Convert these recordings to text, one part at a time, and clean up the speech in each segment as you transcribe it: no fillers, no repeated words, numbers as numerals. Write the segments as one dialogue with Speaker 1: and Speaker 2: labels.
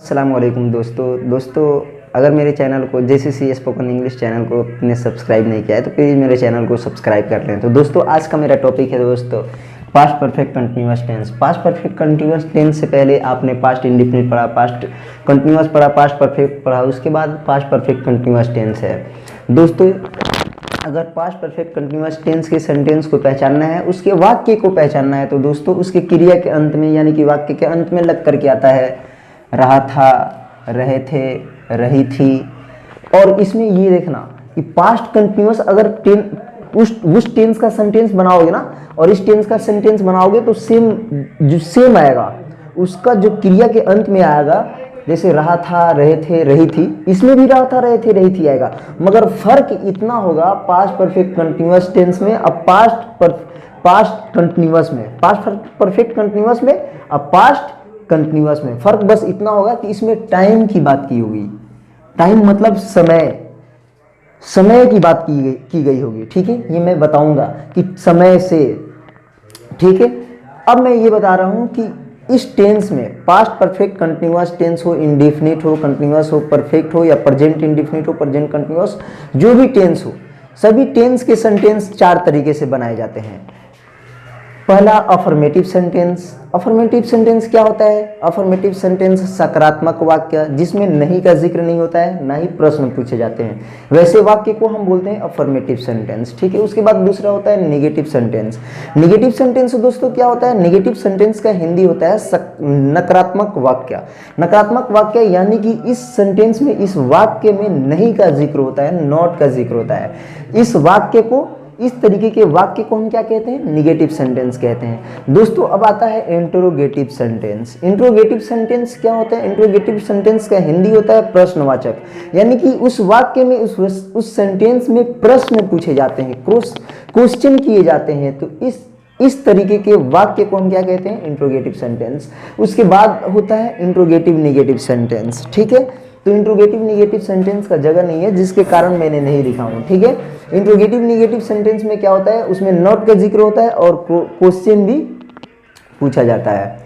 Speaker 1: अस्सलाम वालेकुम दोस्तों अगर मेरे चैनल को JCC स्पोकन इंग्लिश चैनल को आपने सब्सक्राइब नहीं किया है तो प्लीज़ मेरे चैनल को सब्सक्राइब कर लें। तो दोस्तों आज का मेरा टॉपिक है दोस्तों past perfect continuous tense. Past perfect continuous tense से पहले आपने पास्ट इंडेफिनिट पढ़ा, पास्ट कंटिन्यूअस पढ़ा, पास्ट परफेक्ट पढ़ा, उसके बाद पास्ट परफेक्ट कंटिन्यूअस टेंस है। दोस्तों अगर पास्ट परफेक्ट कंटिन्यूअस टेंस के सेंटेंस को पहचानना है, उसके वाक्य को पहचानना है, तो दोस्तों उसके क्रिया के अंत में यानी कि वाक्य के अंत में लग करके आता है रहा था, रहे थे, रही थी। और इसमें ये देखना कि पास्ट कंटिन्यूअस अगर उस टेंस का सेंटेंस बनाओगे ना और इस टेंस का सेंटेंस बनाओगे तो सेम आएगा, उसका जो क्रिया के अंत में आएगा। जैसे रहा था, रहे थे, रही थी, इसमें भी रहा था, रहे थे, रही थी आएगा, मगर फर्क इतना होगा पास्ट परफेक्ट कंटिन्यूअस टेंस में अब पास्ट कंटिन्यूअस में, पास्ट परफेक्ट कंटिन्यूअस में अब पास्ट कंटिन्यूअस में फर्क बस इतना होगा कि इसमें टाइम की बात की होगी। टाइम मतलब समय की बात की गई होगी। ठीक है, ये मैं बताऊंगा कि समय से। ठीक है, अब मैं ये बता रहा हूं कि इस टेंस में पास्ट परफेक्ट कंटिन्यूअस टेंस हो, इंडेफिनिट हो, कंटिन्यूअस हो, परफेक्ट हो या प्रेजेंट इंडेफिनिट हो, प्रेजेंट कंटिन्यूअस, जो भी टेंस हो, सभी टेंस के सेंटेंस चार तरीके से बनाए जाते हैं। पहला अफर्मेटिव सेंटेंस। अफर्मेटिव सेंटेंस क्या होता है? अफर्मेटिव सेंटेंस सकारात्मक वाक्य जिसमें नहीं का जिक्र नहीं होता है, ना ही प्रश्न पूछे जाते हैं, वैसे वाक्य को हम बोलते हैं अफर्मेटिव सेंटेंस। ठीक है, उसके बाद दूसरा होता है नेगेटिव सेंटेंस। नेगेटिव सेंटेंस दोस्तों क्या होता है? नेगेटिव सेंटेंस का हिंदी होता है नकारात्मक वाक्य। नकारात्मक वाक्य यानी कि इस सेंटेंस में, इस वाक्य में नहीं का जिक्र होता है, नॉट का जिक्र होता है। इस वाक्य को, इस तरीके के वाक्य को हम क्या कहते हैं? निगेटिव सेंटेंस कहते हैं। दोस्तों अब आता है इंट्रोगेटिव सेंटेंस। इंट्रोगेटिव सेंटेंस क्या होता है? इंट्रोगेटिव सेंटेंस का हिंदी होता है प्रश्नवाचक, यानी कि उस वाक्य में, उस सेंटेंस में प्रश्न पूछे जाते हैं, क्वेश्चन किए जाते हैं। तो इस तरीके के वाक्य को हम क्या कहते हैं? Interrogative sentence. उसके बाद होता है इंट्रोगेटिव निगेटिव सेंटेंस। ठीक है, तो इंट्रोगेटिव निगेटिव सेंटेंस का जगह नहीं है, जिसके कारण मैंने नहीं लिखा हूं। ठीक है, इंट्रोगेटिव निगेटिव सेंटेंस में क्या होता है? उसमें नॉट का जिक्र होता है और क्वेश्चन भी पूछा जाता है।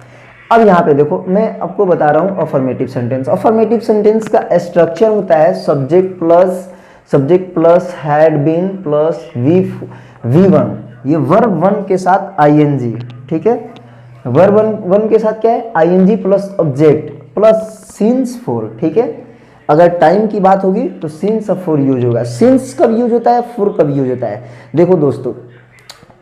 Speaker 1: अब यहाँ पे देखो, मैं आपको बता रहा हूँ अफर्मेटिव सेंटेंस। अफर्मेटिव सेंटेंस का स्ट्रक्चर होता है subject plus had been plus V1, ये वर्ब 1 के साथ ING। ठीक है, वर्ब 1 के साथ क्या है? ING plus object plus since for. ठीक है, अगर टाइम की बात होगी तो सिंस फॉर यूज होगा। सिंस कब यूज होता है? फॉर कब यूज होता है? देखो दोस्तों,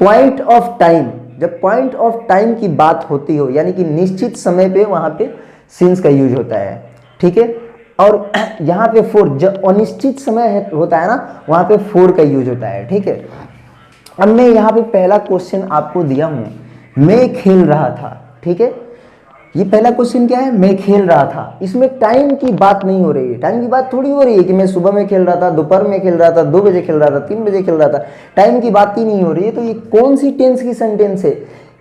Speaker 1: पॉइंट ऑफ टाइम, जब पॉइंट ऑफ टाइम की बात होती हो यानी कि निश्चित समय पे, वहां पे सिंस का यूज होता है। ठीक है, और यहाँ पे फॉर, जब अनिश्चित समय होता है ना, वहां पे फॉर का यूज होता है। ठीक है, अब मैं यहाँ पे पहला क्वेश्चन आपको दिया हूं, मैं खेल रहा था। ठीक है, ये पहला क्वेश्चन क्या है? मैं खेल रहा था। इसमें टाइम की बात नहीं हो रही है। टाइम की बात थोड़ी हो रही है कि मैं सुबह में खेल रहा था, दोपहर में खेल रहा था, 2 बजे खेल रहा था, 3 बजे खेल रहा था। टाइम की बात ही नहीं हो रही है। तो ये कौन सी टेंस की सेंटेंस है?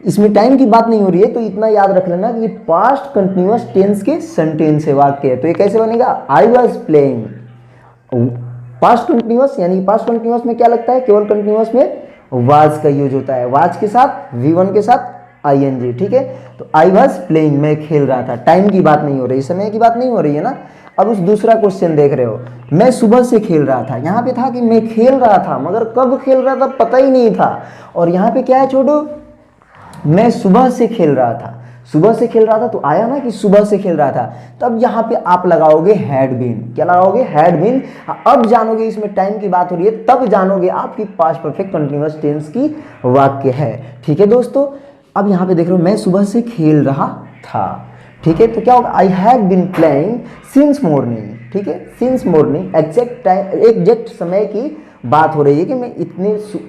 Speaker 1: इसमें टाइम की बात नहीं हो रही है, तो इतना याद रख लेना कि पास्ट कंटिन्यूअस टेंस के सेंटेंस है, वाक्य है। तो ये कैसे बनेगा? I was playing. Past continuous यानी पास्ट कंटिन्यूअस में क्या लगता है? केवल कंटिन्यूअस में वाज का यूज होता है, वाज के साथ V1 के साथ ING। ठीक है, तो आई वॉज प्लेइंग, मैं खेल रहा था। टाइम की बात नहीं हो रही, समय की बात नहीं हो रही है ना। अब उस दूसरा क्वेश्चन देख रहे हो, मैं सुबह से खेल रहा था। यहाँ पे था कि मैं खेल रहा था, मगर कब खेल रहा था पता ही नहीं था। और यहाँ पे क्या है छोटू? मैं सुबह से खेल रहा था। सुबह से खेल रहा था तो आया ना कि सुबह से खेल रहा था। तब यहाँ पे आप लगाओगे हैड बीन। क्या लगाओगे? Had been. अब जानोगे इसमें टाइम की बात हो रही है, तब जानोगे आपकी पास्ट परफेक्ट कंटिन्यूअस टेंस की वाक्य है। ठीक है दोस्तों, अब यहाँ पे देख रहे हो, मैं सुबह से खेल रहा था। ठीक है, तो क्या होगा? I have been playing since morning. ठीक है, since morning exact time, exact समय की बात हो रही है कि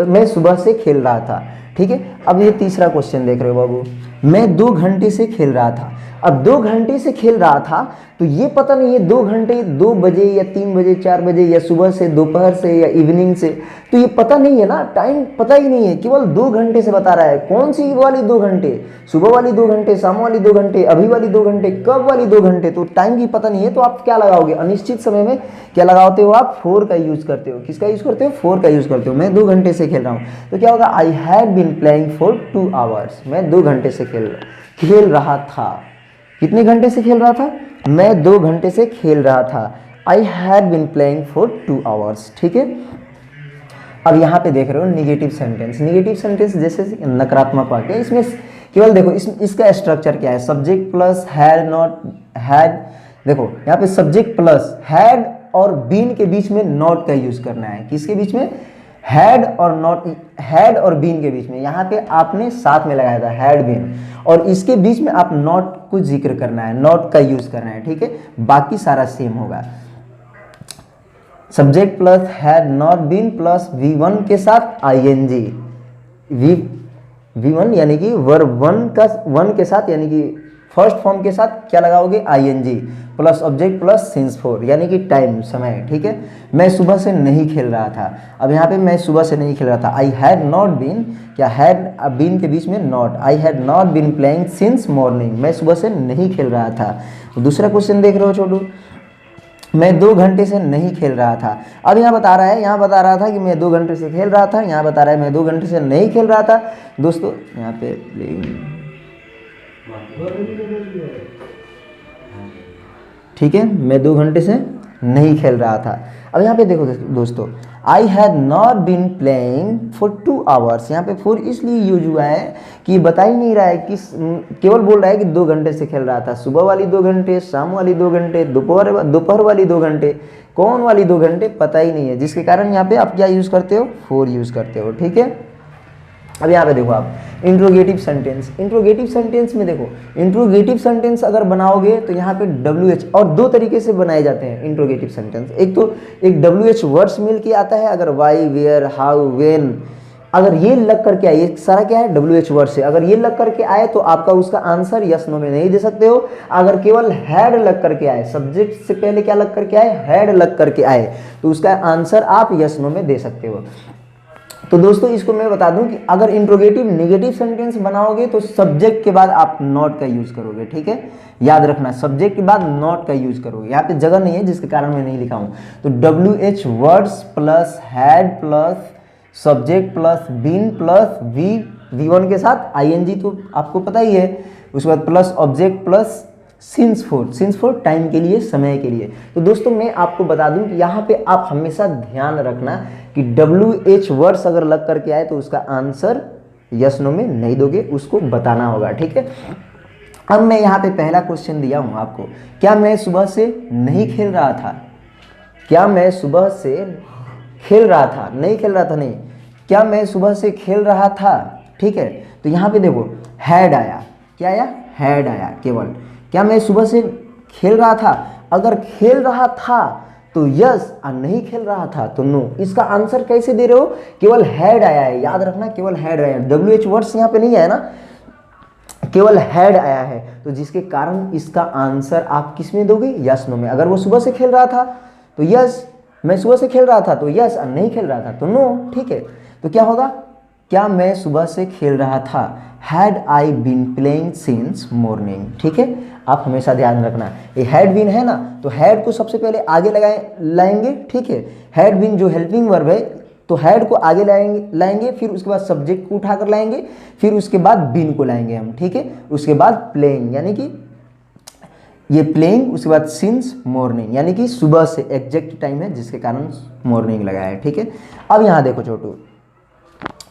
Speaker 1: मैं सुबह से खेल रहा था। ठीक है, अब ये तीसरा क्वेश्चन देख रहे हो बाबू, मैं 2 घंटे से खेल रहा था। अब 2 घंटे से खेल रहा था तो ये पता नहीं है 2 घंटे 2 बजे या 3 बजे 4 बजे या सुबह से, दोपहर से या इवनिंग से, तो ये पता नहीं है ना, टाइम पता ही नहीं है, केवल 2 घंटे से बता रहा है। कौन सी वाली 2 घंटे? सुबह वाली 2 घंटे, शाम वाली 2 घंटे, अभी वाली 2 घंटे, कब वाली 2 घंटे? तो टाइम की पता नहीं है, तो आप क्या लगाओगे? अनिश्चित समय में क्या लगाते हो आप? फॉर का यूज करते हो। किसका यूज करते हो? फॉर का यूज करते हो। मैं 2 घंटे से खेल रहा हूँ, तो क्या होगा? I have been playing for 2 hours. मैं 2 घंटे से खेल रहा था। कितने घंटे से खेल रहा था? मैं 2 घंटे से खेल रहा था। I had been playing for 2 hours. ठीक है, अब यहाँ पे देख रहे हो निगेटिव सेंटेंस। निगेटिव सेंटेंस जैसे नकारात्मक वाक्य, इसमें केवल देखो इसका स्ट्रक्चर क्या है, subject plus had not had. देखो यहाँ पे सब्जेक्ट प्लस हैड और बीन के बीच में नॉट का यूज करना है। किसके बीच में? हैड और नॉट, हैड और बीन के बीच में। यहाँ पे आपने साथ में लगाया था हैड बीन, और इसके बीच में आप नॉट को जिक्र करना है, नॉट का यूज करना है। ठीक है, बाकी सारा सेम होगा। Subject plus had not been plus V1 के साथ ING, V1 यानी कि वर्ब 1 के साथ, यानी कि फर्स्ट फॉर्म के साथ क्या लगाओगे? ING plus object plus since for, यानी कि टाइम, समय। ठीक है, मैं सुबह से नहीं खेल रहा था। अब यहाँ पे मैं सुबह से नहीं खेल रहा था, आई हैड नॉट बीन, क्या हैड बीन के बीच में not, I had not been playing since morning, मैं सुबह से नहीं खेल रहा था। तो दूसरा क्वेश्चन देख रहे हो छोटू, मैं 2 घंटे से नहीं खेल रहा था। अब यहाँ बता रहा है, यहाँ बता रहा था कि मैं 2 घंटे से खेल रहा था, यहाँ बता रहा है मैं 2 घंटे से नहीं खेल रहा था। दोस्तों यहाँ पे ठीक है, मैं 2 घंटे से नहीं खेल रहा था। अब यहाँ पे देखो दोस्तों, I had not been playing for 2 hours. यहाँ पे फॉर इसलिए यूज हुआ है कि बता ही नहीं रहा है कि, केवल बोल रहा है कि 2 घंटे से खेल रहा था। सुबह वाली 2 घंटे, शाम वाली 2 घंटे, दोपहर वाली 2 घंटे, कौन वाली 2 घंटे पता ही नहीं है, जिसके कारण यहाँ पे आप क्या यूज करते हो? फॉर यूज करते हो। ठीक है, अब यहाँ पे देखो आप इंट्रोगेटिव सेंटेंस। इंट्रोगेटिव सेंटेंस में देखो, इंट्रोगेटिव सेंटेंस अगर बनाओगे तो यहाँ पे WH, और 2 तरीके से बनाए जाते हैं इंट्रोगेटिव सेंटेंस। एक तो एक WH वर्ड्स मिल के आता है, अगर वाई, वेयर, हाउ, वेन, अगर ये लग करके आए, ये सारा क्या है? WH वर्ड से। अगर ये लग करके आए तो आपका उसका आंसर यस नो में नहीं दे सकते हो। अगर केवल हैड लग करके आए, सब्जेक्ट से पहले क्या लग करके आए? हैड लग करके आए, तो उसका आंसर आप यस नो में दे सकते हो। तो दोस्तों इसको मैं बता दूं कि अगर इंट्रोगेटिव नेगेटिव सेंटेंस बनाओगे तो सब्जेक्ट के बाद आप नॉट का यूज करोगे। ठीक है, याद रखना, सब्जेक्ट के बाद नॉट का यूज करोगे। यहाँ पे जगह नहीं है जिसके कारण मैं नहीं लिखा हूं। तो WH words plus had plus subject plus been plus V1 के साथ ING, तो आपको पता ही है। उसके बाद plus object plus since for time के लिए, समय के लिए। तो दोस्तों मैं आपको बता दूं कि यहाँ पे आप हमेशा ध्यान रखना कि WH वर्ड्स अगर लग करके आए तो उसका आंसर यस नो में नहीं दोगे, उसको बताना होगा। ठीक है, अब मैं यहाँ पे पहला क्वेश्चन दिया हूँ आपको, क्या मैं सुबह से नहीं खेल रहा था? क्या मैं सुबह से खेल रहा था? नहीं खेल रहा था नहीं, क्या मैं सुबह से खेल रहा था? ठीक है, तो यहाँ पे देखो हैड आया, क्या आया? हैड आया केवल। क्या मैं सुबह से खेल रहा था? अगर खेल रहा था तो यस, और नहीं खेल रहा था तो नो। इसका आंसर कैसे दे रहे हो? केवल हैड आया है, याद रखना, केवल हैड आया है। WH वर्ड्स यहाँ पे नहीं आया ना, केवल हैड आया है, तो जिसके कारण इसका आंसर आप किस में दोगे? यस नो में। अगर वो सुबह से खेल रहा था तो यस, मैं सुबह से खेल रहा था तो यस, और नहीं खेल रहा था तो नो। ठीक है, तो क्या होगा? क्या मैं सुबह से खेल रहा था? Had I been playing since morning. ठीक है, आप हमेशा ध्यान रखना, ये हैड बीन है ना, तो हैड को सबसे पहले आगे लाएंगे। ठीक है, हैड बीन जो हेल्पिंग वर्ब है, तो हैड को आगे लाएंगे, फिर उसके बाद सब्जेक्ट को उठाकर लाएंगे, फिर उसके बाद बीन को लाएंगे हम। ठीक है, उसके बाद प्लेइंग, यानी कि ये प्लेइंग, उसके बाद सिंस मॉर्निंग, यानी कि सुबह से एग्जैक्ट टाइम है जिसके कारण मॉर्निंग लगाया है। ठीक है, अब यहाँ देखो छोटू,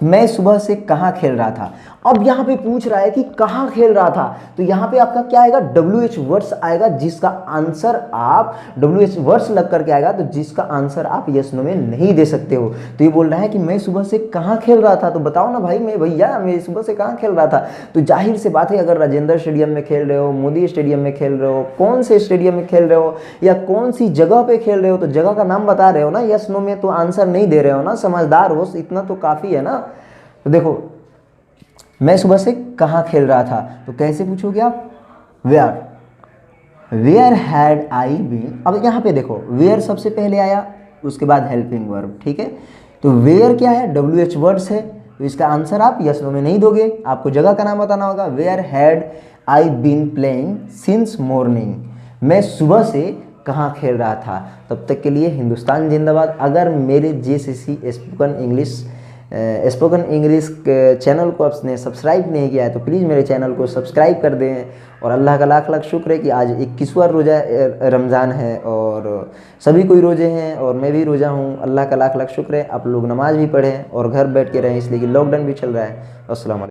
Speaker 1: मैं सुबह से कहाँ खेल रहा था। अब यहाँ पे पूछ रहा है कि कहाँ खेल रहा था, तो यहाँ पे आपका क्या आएगा? WH वर्ड्स आएगा, जिसका आंसर आप WH वर्ड्स लग करके आएगा, तो जिसका आंसर आप यस नो में नहीं दे सकते हो। तो ये बोल रहा है कि मैं सुबह से कहाँ खेल रहा था, तो बताओ ना भाई, मैं सुबह से कहाँ खेल रहा था। तो जाहिर सी बात है, अगर राजेंद्र स्टेडियम में खेल रहे हो, मोदी स्टेडियम में खेल रहे हो, कौन से स्टेडियम में खेल रहे हो या कौन सी जगह पे खेल रहे हो, तो जगह का नाम बता रहे हो ना, यस नो में तो आंसर नहीं दे रहे हो ना। समझदार हो, इतना तो काफ़ी है ना। तो देखो, मैं सुबह से कहाँ खेल रहा था, तो कैसे पूछोगे आप? Where had I been. अब यहाँ पे देखो, वेयर सबसे पहले आया, उसके बाद हेल्पिंग वर्ब। ठीक है, तो वेयर क्या है? WH वर्ड्स है, तो इसका आंसर आप यस नो में नहीं दोगे, आपको जगह का नाम बताना होगा। Where had I been playing since morning. मैं सुबह से कहाँ खेल रहा था। तब तक के लिए हिंदुस्तान जिंदाबाद। अगर मेरे JCC spoken English spoken English channel को आपने सब्सक्राइब नहीं किया है तो प्लीज़ मेरे चैनल को सब्सक्राइब कर दें। और अल्लाह का लाख लाख शुक्र है कि आज 21वां रोज़ा रमज़ान है और सभी कोई रोज़े हैं और मैं भी रोज़ा हूँ। अल्लाह का लाख लाख शुक्र है। आप लोग नमाज़ भी पढ़ें और घर बैठ के रहें, इसलिए कि लॉकडाउन भी चल रहा है। अस्सलाम वालेकुम।